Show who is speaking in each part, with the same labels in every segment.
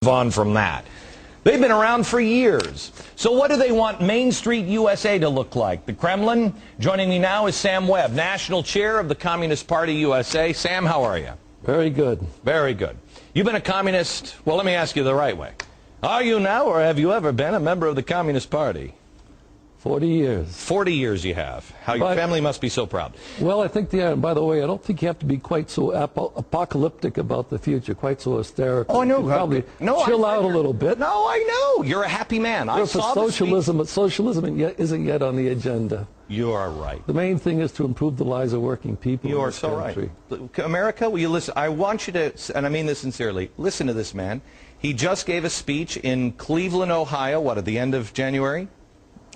Speaker 1: on from that. They've been around for years. So what do they want Main Street USA to look like? The Kremlin? Joining me now is Sam Webb, National Chair of the Communist Party USA. Sam, how are you?
Speaker 2: Very good.
Speaker 1: Very good. You've been a communist, well, let me ask you the right way. Are you now, or have you ever been a member of the Communist Party?
Speaker 2: 40 years.
Speaker 1: 40 years you have. How your family must be so proud.
Speaker 2: Well, I think, by the way, I don't think you have to be quite so apocalyptic about the future, quite so hysterical.
Speaker 1: Oh, I know.
Speaker 2: Probably chill out a little bit.
Speaker 1: No, I know. You're a happy man. I saw
Speaker 2: socialism, but socialism isn't yet on the agenda.
Speaker 1: You are right.
Speaker 2: The main thing is to improve the lives of working people.
Speaker 1: You are so right. America, will you listen? I want you to, and I mean this sincerely, listen to this man. He just gave a speech in Cleveland, Ohio, what, at the end of January?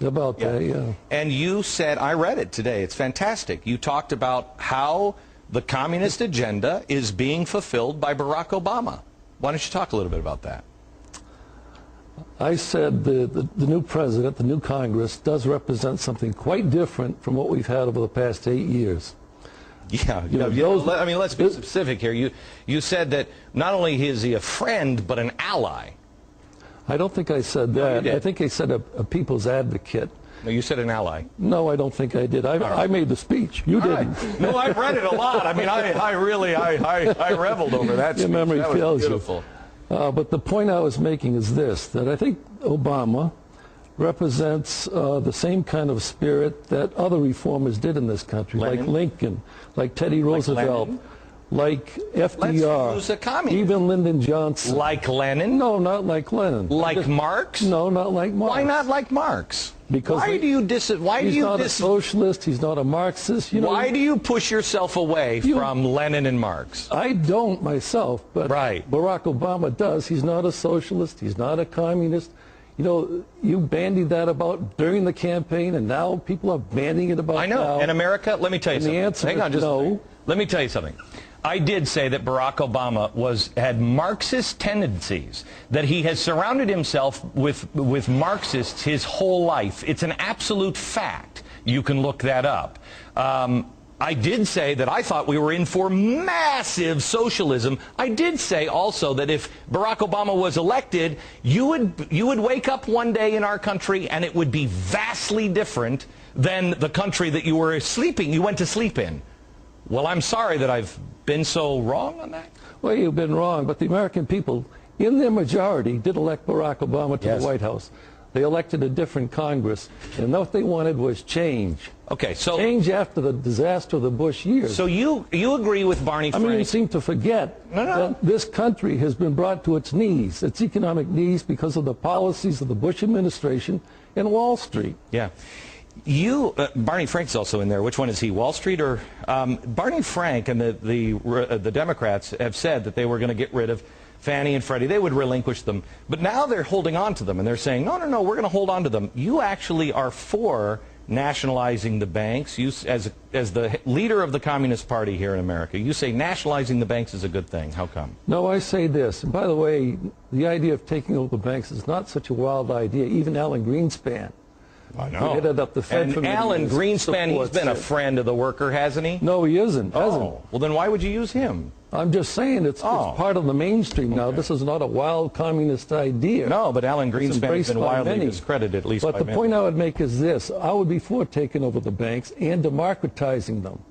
Speaker 2: About that, yeah.
Speaker 1: And you said, I read it today, it's fantastic. You talked about how the communist agenda is being fulfilled by Barack Obama. Why don't you talk a little bit about that?
Speaker 2: I said the new president, the new Congress, does represent something quite different from what we've had over the past 8 years.
Speaker 1: Yeah, I mean, let's be specific here. You said that not only is he a friend, but an ally.
Speaker 2: I don't think I said that. I think I said a people's advocate.
Speaker 1: No, you said an ally.
Speaker 2: No, I don't think I did. I made the speech. You didn't.
Speaker 1: Right. No, I've read it a lot. I mean, I reveled over that speech.
Speaker 2: Your memory fails you.
Speaker 1: Beautiful.
Speaker 2: But the point I was making is this, that I think Obama represents the same kind of spirit that other reformers did in this country, like Lincoln, like Teddy Roosevelt, like FDR,
Speaker 1: Let's use a communist.
Speaker 2: Even Lyndon Johnson.
Speaker 1: Like Lenin?
Speaker 2: No, not like Lenin.
Speaker 1: Like Marx?
Speaker 2: No, not like Marx.
Speaker 1: Why not like Marx?
Speaker 2: Because he's not a socialist, he's not a Marxist.
Speaker 1: Why do you push yourself away from Lenin and Marx?
Speaker 2: I don't myself, but Barack Obama does. He's not a socialist, he's not a communist. You know, you bandied that about during the campaign, and now people are bandying it about
Speaker 1: I know.
Speaker 2: now.
Speaker 1: In America, let me tell you something.
Speaker 2: The answer
Speaker 1: Hang on
Speaker 2: is
Speaker 1: just
Speaker 2: no.
Speaker 1: Let me tell you something. I did say that Barack Obama had Marxist tendencies, that he has surrounded himself with Marxists his whole life. It's an absolute fact. You can look that up. I did say that I thought we were in for massive socialism. I did say also that if Barack Obama was elected, you would wake up one day in our country and it would be vastly different than the country that you went to sleep in. Well, I'm sorry that I've been so wrong on that.
Speaker 2: Well, you've been wrong, but the American people, in their majority, did elect Barack Obama to the White House. They elected a different Congress, and what they wanted was change.
Speaker 1: Okay, so
Speaker 2: change after the disaster of the Bush years.
Speaker 1: So you agree with Barney Frank?
Speaker 2: I mean, you seem to forget that this country has been brought to its knees, its economic knees, because of the policies of the Bush administration and Wall Street.
Speaker 1: Yeah. Barney Frank's also in there. Which one is he, Wall Street or Barney Frank and the Democrats have said that they were going to get rid of Fannie and Freddie. They would relinquish them, but now they're holding on to them, and they're saying, no, we're going to hold on to them. You actually are for nationalizing the banks. You, as the leader of the Communist Party here in America, you say nationalizing the banks is a good thing. How come?
Speaker 2: No, I say this. And by the way, the idea of taking over the banks is not such a wild idea. Even Alan Greenspan.
Speaker 1: I know.
Speaker 2: Headed up the Fed
Speaker 1: and Alan Greenspan, he's been a friend of the worker, hasn't he?
Speaker 2: No, he isn't.
Speaker 1: Oh, well, then why would you use him?
Speaker 2: I'm just saying it's part of the mainstream now. This is not a wild communist idea.
Speaker 1: No, but Alan Greenspan has been wildly discredited, at least by many.
Speaker 2: But the point I would make is this. I would be for taking over the banks and democratizing them.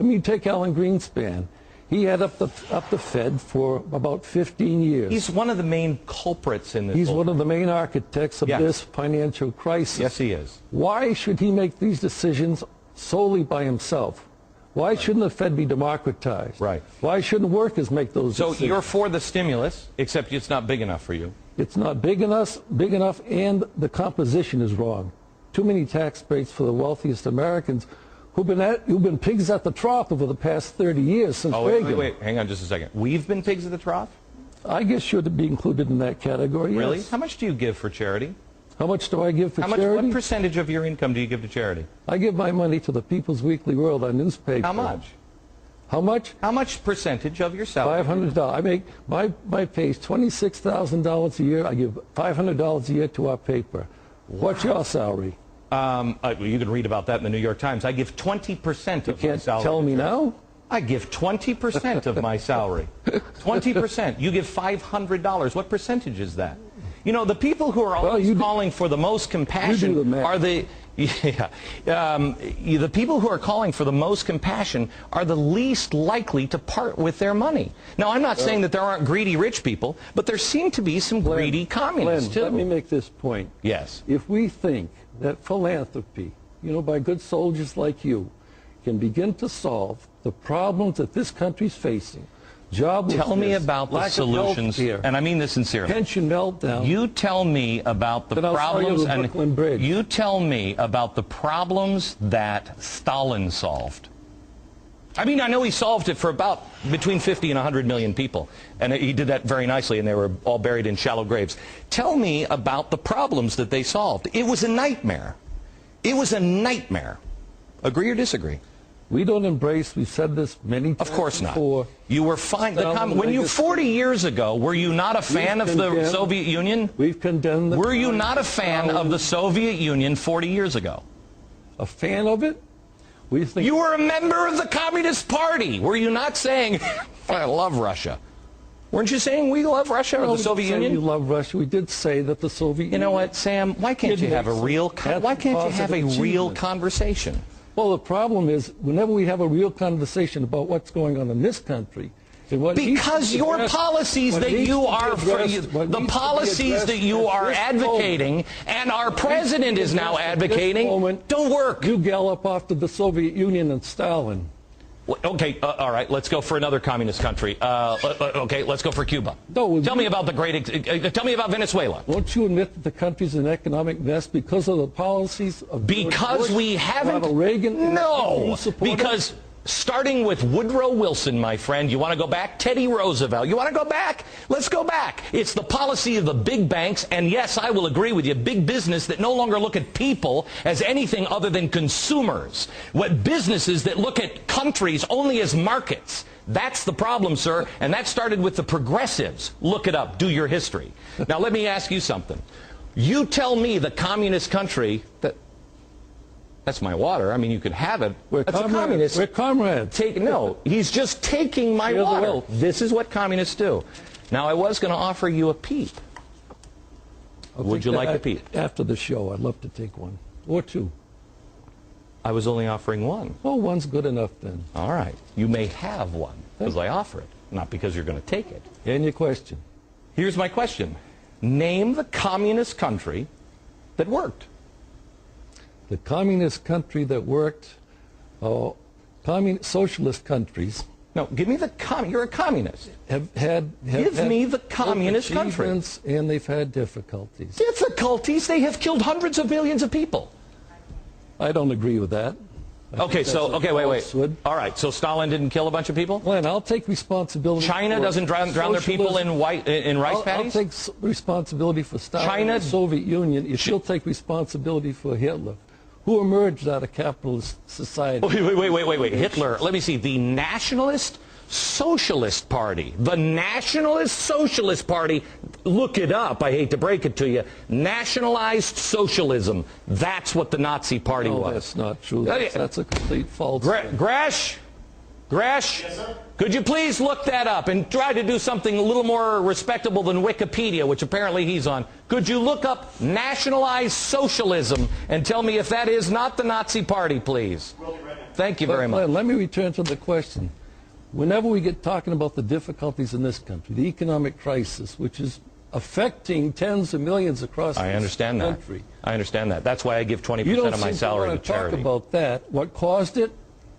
Speaker 2: I mean, you take Alan Greenspan. He had up the Fed for about 15 years.
Speaker 1: He's one of the main culprits in this.
Speaker 2: He's one of the main architects of this financial crisis.
Speaker 1: Yes, he is.
Speaker 2: Why should he make these decisions solely by himself? Why shouldn't the Fed be democratized?
Speaker 1: Right.
Speaker 2: Why shouldn't workers make those decisions?
Speaker 1: So you're for the stimulus, except it's not big enough for you.
Speaker 2: It's not big enough, and the composition is wrong. Too many tax breaks for the wealthiest Americans who've been pigs at the trough over the past 30 years since Reagan.
Speaker 1: Wait, hang on just a second. We've been pigs at the trough?
Speaker 2: I guess you'd be included in that category,
Speaker 1: Really?
Speaker 2: yes.
Speaker 1: How much do you give for charity?
Speaker 2: How much do I give for charity?
Speaker 1: What percentage of your income do you give to charity?
Speaker 2: I give my money to the People's Weekly World, our newspaper.
Speaker 1: How much?
Speaker 2: How much?
Speaker 1: How much percentage of your salary?
Speaker 2: $500. I make my pay is $26,000 a year. I give $500 a year to our paper. Wow. What's your salary?
Speaker 1: You can read about that in the New York Times. I give 20% of my salary.
Speaker 2: You can't tell me now?
Speaker 1: I give 20% of my salary. 20%. You give $500. What percentage is that? You know, the people who are always calling for the most compassion are the... Yeah. The people who are calling for the most compassion are the least likely to part with their money. Now, I'm not saying that there aren't greedy rich people, but there seem to be some greedy communists, too.
Speaker 2: Let me make this point.
Speaker 1: Yes.
Speaker 2: If we think that philanthropy, you know, by good soldiers like you, can begin to solve the problems that this country's facing, joblessness,
Speaker 1: tell me about the solutions, and I mean this sincerely.
Speaker 2: Pension meltdown.
Speaker 1: You tell me about the problems, and you tell me about the problems that Stalin solved. I mean, I know he solved it for about between 50 and 100 million people, and he did that very nicely, and they were all buried in shallow graves. Tell me about the problems that they solved. It was a nightmare. It was a nightmare. Agree or disagree?
Speaker 2: We don't embrace, we've said this many times.
Speaker 1: Of course not.
Speaker 2: Before.
Speaker 1: You were fine. When you 40 years ago, were you not a fan of the Soviet Union?
Speaker 2: We've condemned.
Speaker 1: Were you not a fan of the Soviet Union 40 years ago?
Speaker 2: A fan of it? We think
Speaker 1: you were a member of the Communist Party. Were you not saying, I love Russia? Weren't you saying we love Russia or the Soviet Union?
Speaker 2: We love Russia. We did say that the Soviet Union.
Speaker 1: You know what, Sam? Why can't you have a real conversation?
Speaker 2: Well, the problem is, whenever we have a real conversation about what's going on in this country,
Speaker 1: because your policies that you are, the policies that you are advocating, and our president is now advocating, don't work.
Speaker 2: You gallop off to the Soviet Union and Stalin.
Speaker 1: Okay, all right, let's go for another communist country. Okay, let's go for Cuba.
Speaker 2: No,
Speaker 1: tell me about tell me about Venezuela.
Speaker 2: Won't you admit that the country's in economic mess because of the policies of
Speaker 1: because
Speaker 2: Bush,
Speaker 1: we haven't
Speaker 2: Reagan?
Speaker 1: No, because starting with Woodrow Wilson, my friend, you want to go back? Teddy Roosevelt, you want to go back? Let's go back. It's the policy of the big banks, and yes, I will agree with you, big business that no longer look at people as anything other than consumers. What businesses that look at countries only as markets. That's the problem, sir, and that started with the progressives. Look it up. Do your history. Now, let me ask you something. You tell me the communist country that... That's my water. I mean, you could have it. That's a communist.
Speaker 2: We're comrades.
Speaker 1: No, he's just taking my water. This is what communists do. Now, I was going to offer you a peep. Would you like a peep?
Speaker 2: After the show, I'd love to take one. Or two.
Speaker 1: I was only offering one.
Speaker 2: Oh, one's good enough then.
Speaker 1: All right. You may have one, because I offer it, not because you're going to take it.
Speaker 2: And your question?
Speaker 1: Here's my question. Name the communist country that worked.
Speaker 2: The communist country that worked, socialist countries.
Speaker 1: No, give me the you're a communist. Give me the communist country.
Speaker 2: And they've had difficulties.
Speaker 1: Difficulties? They have killed hundreds of millions of people.
Speaker 2: I don't agree with that.
Speaker 1: Okay, wait. All right, so Stalin didn't kill a bunch of people?
Speaker 2: Glenn, I'll take responsibility.
Speaker 1: China doesn't drown their people in rice paddies?
Speaker 2: I'll take responsibility for Stalin and the Soviet Union if you'll take responsibility for Hitler, who emerged out of capitalist society.
Speaker 1: Wait. Hitler, let me see. The Nationalist Socialist Party. The Nationalist Socialist Party, look it up, I hate to break it to you, nationalized socialism. That's what the Nazi Party was.
Speaker 2: No, that's not true. That's a complete false.
Speaker 1: Gresh?
Speaker 3: Yes, sir?
Speaker 1: Could you please look that up and try to do something a little more respectable than Wikipedia, which apparently he's on? Could you look up nationalized socialism and tell me if that is not the Nazi Party, please?
Speaker 3: Will do right now.
Speaker 1: Thank you very much.
Speaker 2: Let me return to the question. Whenever we get talking about the difficulties in this country, the economic crisis, which is affecting tens of millions across the country.
Speaker 1: I understand that. That's why I give 20% of my salary to charity.
Speaker 2: You don't talk about that, what caused it,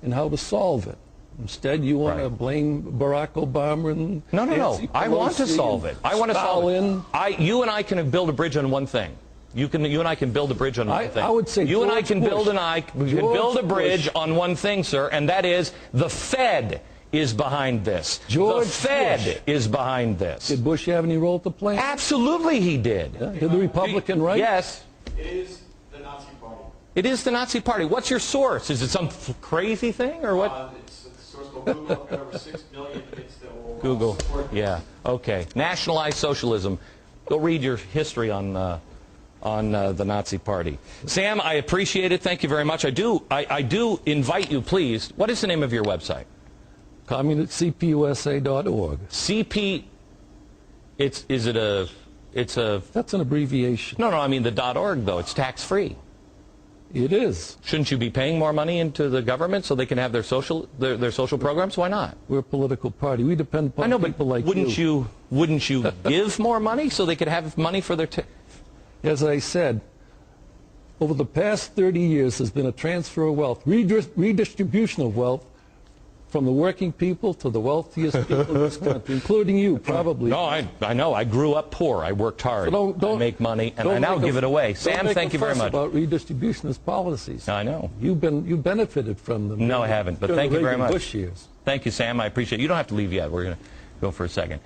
Speaker 2: and how to solve it. Instead, you want to blame Barack Obama and
Speaker 1: No. I want to solve it. I want to solve it. You and I can build a bridge on one thing. You and I can build a bridge on one thing.
Speaker 2: I would say
Speaker 1: you and I can build a bridge on one thing, sir, and that is the Fed is behind this. The Fed is behind this.
Speaker 2: Did Bush have any role to play?
Speaker 1: Absolutely he did.
Speaker 2: Yeah. Did the Republican right?
Speaker 1: Yes.
Speaker 3: It is the Nazi Party.
Speaker 1: It is the Nazi Party. What's your source? Is it some crazy thing or what?
Speaker 3: It's the source called Google. Over 6 million hits that will
Speaker 1: Google.
Speaker 3: support this.
Speaker 1: Yeah. Okay. Nationalized socialism. Go read your history on the Nazi Party. Sam, I appreciate it. Thank you very much. I do invite you, please. What is the name of your website?
Speaker 2: CPUSA.org.
Speaker 1: CP, it's a...
Speaker 2: That's an abbreviation.
Speaker 1: No, I mean the .org, though. It's tax-free.
Speaker 2: It is.
Speaker 1: Shouldn't you be paying more money into the government so they can have their social programs? Why not?
Speaker 2: We're a political party. We depend upon people like
Speaker 1: you. Wouldn't you give more money so they could have money for their...
Speaker 2: As I said, over the past 30 years, there's been a transfer of wealth, redistribution of wealth from the working people to the wealthiest people in this country, including you, probably.
Speaker 1: No, I know. I grew up poor. I worked hard.
Speaker 2: So
Speaker 1: I make money, and I now give it away. Sam, thank you very much.
Speaker 2: About redistributionist policies.
Speaker 1: I know.
Speaker 2: You benefited from them.
Speaker 1: No, I haven't, but thank you very much.
Speaker 2: Bush years.
Speaker 1: Thank you, Sam. I appreciate it. You don't have to leave yet. We're going to go for a second.